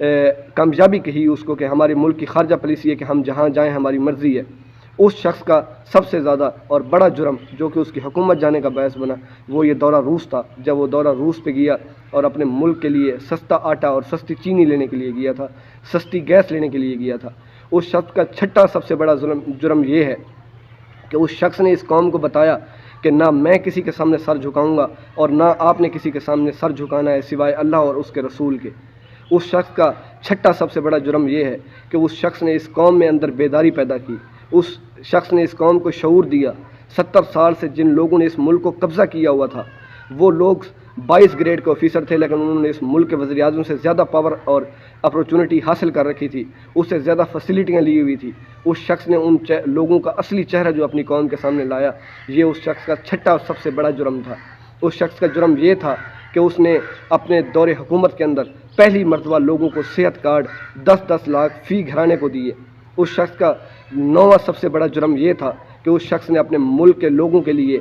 کامیابی کہی اس کو کہ ہمارے ملک کی خارجہ پالیسی ہے کہ ہم جہاں جائیں ہماری مرضی ہے، اس شخص کا سب سے زیادہ اور بڑا جرم جو کہ اس کی حکومت جانے کا باعث بنا وہ یہ دورہ روس تھا۔ جب وہ دورہ روس پہ گیا اور اپنے ملک کے لیے سستا آٹا اور سستی چینی لینے کے لیے گیا تھا، سستی گیس لینے کے لیے گیا تھا، اس شخص کا چھٹا سب سے بڑا جرم یہ ہے کہ اس شخص نے اس قوم کو بتایا کہ نہ میں کسی کے سامنے سر جھکاؤں گا اور نہ آپ نے کسی کے سامنے سر جھکانا ہے سوائے اللہ اور اس کے رسول کے۔ اس شخص کا چھٹا سب سے بڑا جرم یہ ہے کہ اس شخص نے اس قوم میں اندر بیداری پیدا کی، اس شخص نے اس قوم کو شعور دیا۔ 70 سال سے جن لوگوں نے اس ملک کو قبضہ کیا ہوا تھا وہ لوگ 22 گریڈ کے آفیسر تھے، لیکن انہوں نے اس ملک کے وزیر اعظم سے زیادہ پاور اور اپرچونٹی حاصل کر رکھی تھی، اس سے زیادہ فیسلٹیاں لی ہوئی تھی۔ اس شخص نے ان لوگوں کا اصلی چہرہ جو اپنی قوم کے سامنے لایا، یہ اس شخص کا چھٹا اور سب سے بڑا جرم تھا۔ اس شخص کا جرم یہ تھا کہ اس نے اپنے دور حکومت کے اندر پہلی مرتبہ لوگوں کو صحت کارڈ 10-10 لاکھ فی گھرانے کو دیے۔ اس شخص کا 9واں سب سے بڑا جرم یہ تھا کہ اس شخص نے اپنے ملک کے لوگوں کے لیے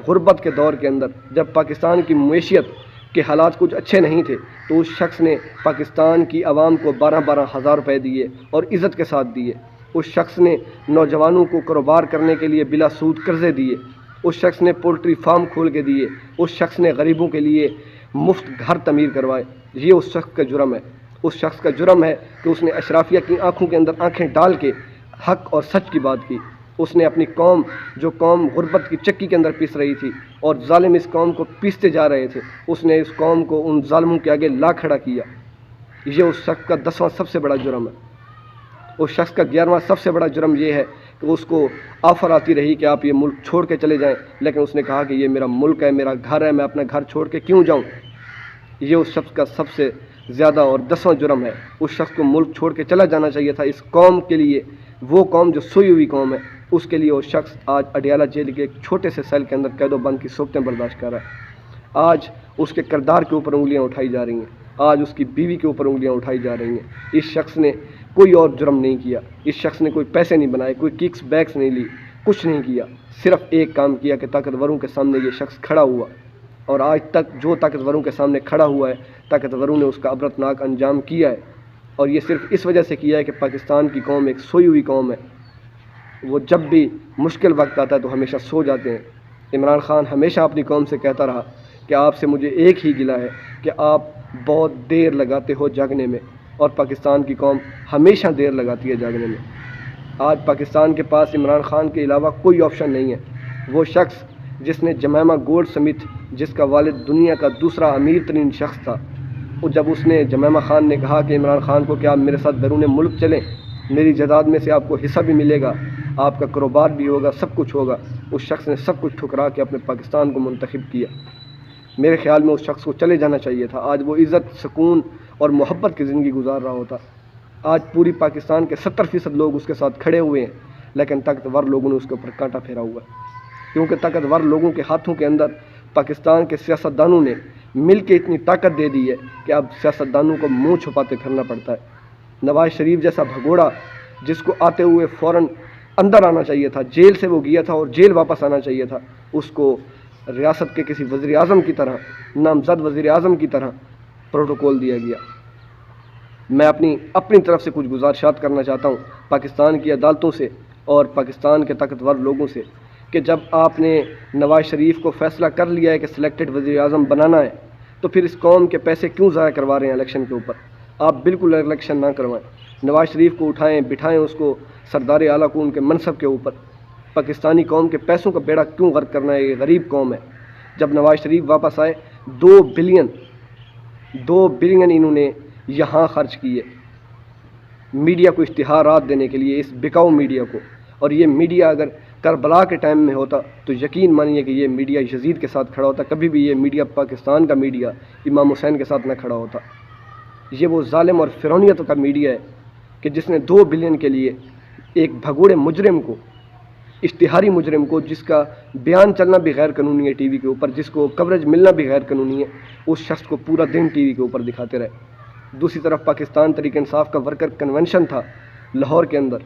غربت کے دور کے اندر جب پاکستان کی معیشت کے حالات کچھ اچھے نہیں تھے تو اس شخص نے پاکستان کی عوام کو 12-12 ہزار روپے دیے اور عزت کے ساتھ دیے۔ اس شخص نے نوجوانوں کو کاروبار کرنے کے لیے بلا سود قرضے دیے۔ اس شخص نے پولٹری فارم کھول کے دیے۔ اس شخص نے غریبوں کے لیے مفت گھر تعمیر کروائے۔ یہ اس شخص کا جرم ہے۔ اس شخص کا جرم ہے کہ اس نے اشرافیہ کی آنکھوں کے اندر آنکھیں ڈال کے حق اور سچ کی بات کی۔ اس نے اپنی قوم جو قوم غربت کی چکی کے اندر پیس رہی تھی اور ظالم اس قوم کو پیستے جا رہے تھے، اس نے اس قوم کو ان ظالموں کے آگے لا کھڑا کیا۔ یہ اس شخص کا 10واں سب سے بڑا جرم ہے۔ اس شخص کا 11واں سب سے بڑا جرم یہ ہے کہ اس کو آفر آتی رہی کہ آپ یہ ملک چھوڑ کے چلے جائیں، لیکن اس نے کہا کہ یہ میرا ملک ہے، میرا گھر ہے، میں اپنا گھر چھوڑ کے کیوں جاؤں۔ یہ اس شخص کا سب سے زیادہ اور 10واں جرم ہے۔ اس شخص کو ملک چھوڑ کے چلا جانا چاہیے تھا۔ اس قوم کے لیے، وہ قوم جو سوئی ہوئی قوم ہے، اس کے لیے وہ شخص آج اڈیالہ جیل کے ایک چھوٹے سے سیل کے اندر قید و بند کی صورتیں برداشت کر رہا ہے۔ آج اس کے کردار کے اوپر انگلیاں اٹھائی جا رہی ہیں، آج اس کی بیوی کے اوپر انگلیاں اٹھائی جا رہی ہیں۔ اس شخص نے کوئی اور جرم نہیں کیا، اس شخص نے کوئی پیسے نہیں بنائے، کوئی ککس بیکس نہیں لی، کچھ نہیں کیا، صرف ایک کام کیا کہ طاقتوروں کے سامنے یہ شخص کھڑا ہوا، اور آج تک جو طاقتوروں کے سامنے کھڑا ہوا ہے طاقتوروں نے اس کا عبرتناک انجام کیا ہے، اور یہ صرف اس وجہ سے کیا ہے کہ پاکستان کی قوم ایک سوئی ہوئی قوم ہے۔ وہ جب بھی مشکل وقت آتا ہے تو ہمیشہ سو جاتے ہیں۔ عمران خان ہمیشہ اپنی قوم سے کہتا رہا کہ آپ سے مجھے ایک ہی گلہ ہے کہ آپ بہت دیر لگاتے ہو جاگنے میں، اور پاکستان کی قوم ہمیشہ دیر لگاتی ہے جاگنے میں۔ آج پاکستان کے پاس عمران خان کے علاوہ کوئی آپشن نہیں ہے۔ وہ شخص جس نے جمیمہ گولڈ سمتھ، جس کا والد دنیا کا دوسرا امیر ترین شخص تھا، جب اس نے جمیمہ خان نے کہا کہ عمران خان کو کہ آپ میرے ساتھ بیرون ملک چلیں، میری جائیداد میں سے آپ کو حصہ بھی ملے گا، آپ کا کاروبار بھی ہوگا، سب کچھ ہوگا، اس شخص نے سب کچھ ٹھکرا کے اپنے پاکستان کو منتخب کیا۔ میرے خیال میں اس شخص کو چلے جانا چاہیے تھا۔ آج وہ عزت، سکون اور محبت کی زندگی گزار رہا ہوتا۔ آج پوری پاکستان کے 70% لوگ اس کے ساتھ کھڑے ہوئے ہیں، لیکن طاقتور لوگوں نے اس کے اوپر کانٹا پھیرا ہوا ہے، کیونکہ طاقتور لوگوں کے ہاتھوں کے اندر پاکستان کے سیاستدانوں نے مل کے اتنی طاقت دے دی ہے کہ اب سیاستدانوں کو منہ چھپاتے پھرنا پڑتا ہے۔ نواز شریف جیسا بھگوڑا جس کو آتے ہوئے فوراً اندر آنا چاہیے تھا، جیل سے وہ گیا تھا اور جیل واپس آنا چاہیے تھا، اس کو ریاست کے کسی وزیر اعظم کی طرح، نامزد وزیر اعظم کی طرح پروٹوکول دیا گیا۔ میں اپنی طرف سے کچھ گزارشات کرنا چاہتا ہوں پاکستان کی عدالتوں سے اور پاکستان کے طاقتور لوگوں سے کہ جب آپ نے نواز شریف کو فیصلہ کر لیا ہے کہ سلیکٹڈ وزیر اعظم بنانا ہے تو پھر اس قوم کے پیسے کیوں ضائع کروا رہے ہیں الیکشن کے اوپر؟ آپ بالکل الیکشن نہ کروائیں، نواز شریف کو اٹھائیں، بٹھائیں اس کو سردار اعلیٰ کو ان کے منصب کے اوپر۔ پاکستانی قوم کے پیسوں کا بیڑا کیوں غرق کرنا ہے؟ یہ غریب قوم ہے۔ جب نواز شریف واپس آئے 2 بلین انہوں نے یہاں خرچ کیے میڈیا کو اشتہارات دینے کے لیے، اس بکاؤ میڈیا کو، اور یہ میڈیا اگر کربلا کے ٹائم میں ہوتا تو یقین مانیے کہ یہ میڈیا یزید کے ساتھ کھڑا ہوتا، کبھی بھی یہ میڈیا پاکستان کا میڈیا امام حسین کے ساتھ نہ کھڑا ہوتا۔ یہ وہ ظالم اور فرعونیت کا میڈیا ہے کہ جس نے 2 بلین کے لیے ایک بھگوڑے مجرم کو، اشتہاری مجرم کو، جس کا بیان چلنا بھی غیر قانونی ہے ٹی وی کے اوپر، جس کو کوریج ملنا بھی غیر قانونی ہے، اس شخص کو پورا دن ٹی وی کے اوپر دکھاتے رہے۔ دوسری طرف پاکستان تحریک انصاف کا ورکر کنونشن تھا لاہور کے اندر،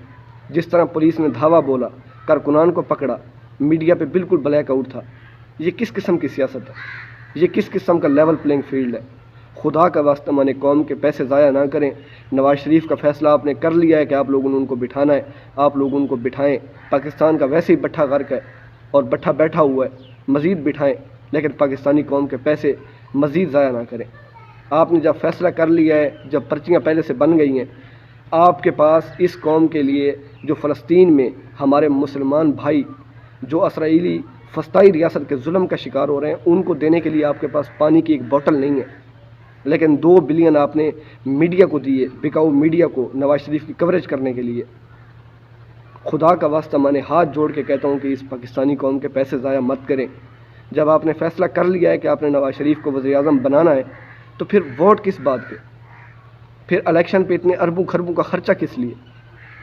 جس طرح پولیس نے دھاوا بولا، کارکنان کو پکڑا، میڈیا پہ بالکل بلیک آؤٹ تھا۔ یہ کس قسم کی سیاست ہے؟ یہ کس قسم کا لیول پلینگ فیلڈ ہے؟ خدا کا واسطہ مانے قوم کے پیسے ضائع نہ کریں۔ نواز شریف کا فیصلہ آپ نے کر لیا ہے کہ آپ لوگوں نے ان کو بٹھانا ہے، آپ لوگ ان کو بٹھائیں۔ پاکستان کا ویسے ہی بٹھا غرق ہے اور بٹھا بیٹھا ہوا ہے، مزید بٹھائیں، لیکن پاکستانی قوم کے پیسے مزید ضائع نہ کریں۔ آپ نے جب فیصلہ کر لیا ہے، جب پرچیاں پہلے سے بن گئی ہیں، آپ کے پاس اس قوم کے لیے جو فلسطین میں ہمارے مسلمان بھائی جو اسرائیلی فلسطینی ریاست کے ظلم کا شکار ہو رہے ہیں، ان کو دینے کے لیے آپ کے پاس پانی کی ایک بوتل نہیں ہے، لیکن 2 بلین آپ نے میڈیا کو دیے، بکاؤ میڈیا کو، نواز شریف کی کوریج کرنے کے لیے۔ خدا کا واسطہ میں نے ہاتھ جوڑ کے کہتا ہوں کہ اس پاکستانی قوم کے پیسے ضائع مت کریں۔ جب آپ نے فیصلہ کر لیا ہے کہ آپ نے نواز شریف کو وزیر اعظم بنانا ہے، تو پھر ووٹ کس بات کے؟ پھر الیکشن پہ اتنے اربوں خربوں کا خرچہ کس لیے؟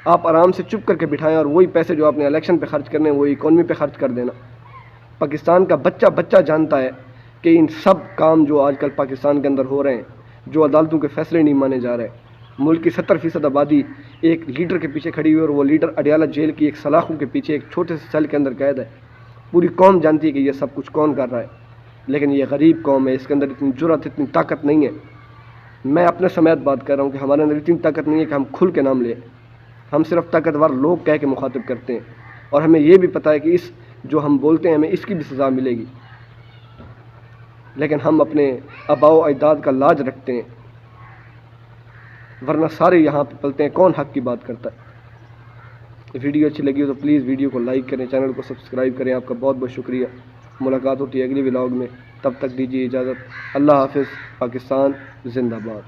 آپ آرام سے چپ کر کے بٹھائیں اور وہی پیسے جو آپ نے الیکشن پہ خرچ کرنے ہیں وہی اکانومی پہ خرچ کر دینا۔ پاکستان کا بچہ جانتا ہے کہ ان سب کام جو آج کل پاکستان کے اندر ہو رہے ہیں، جو عدالتوں کے فیصلے نہیں مانے جا رہے، ملک کی 70% آبادی ایک لیڈر کے پیچھے کھڑی ہوئی اور وہ لیڈر اڈیالہ جیل کی ایک سلاخوں کے پیچھے ایک چھوٹے سے سیل کے اندر قید ہے۔ پوری قوم جانتی ہے کہ یہ سب کچھ کون کر رہا ہے، لیکن یہ غریب قوم ہے، اس کے اندر اتنی جرأت، اتنی طاقت نہیں ہے۔ میں اپنے سمیت بات کر رہا ہوں کہ ہمارے اندر اتنی طاقت نہیں ہے کہ ہم کھل کے نام لیں۔ ہم صرف طاقتور لوگ کہہ کے مخاطب کرتے ہیں، اور ہمیں یہ بھی پتہ ہے کہ اس جو ہم بولتے ہیں ہمیں اس کی بھی سزا ملے گی، لیکن ہم اپنے آباء و اجداد کا لاج رکھتے ہیں، ورنہ سارے یہاں پہ پلتے ہیں، کون حق کی بات کرتا ہے۔ ویڈیو اچھی لگی ہو تو پلیز ویڈیو کو لائک کریں، چینل کو سبسکرائب کریں۔ آپ کا بہت بہت شکریہ۔ ملاقات ہوتی ہے اگلی ولاگ میں، تب تک دیجیے اجازت۔ اللہ حافظ۔ پاکستان زندہ باد۔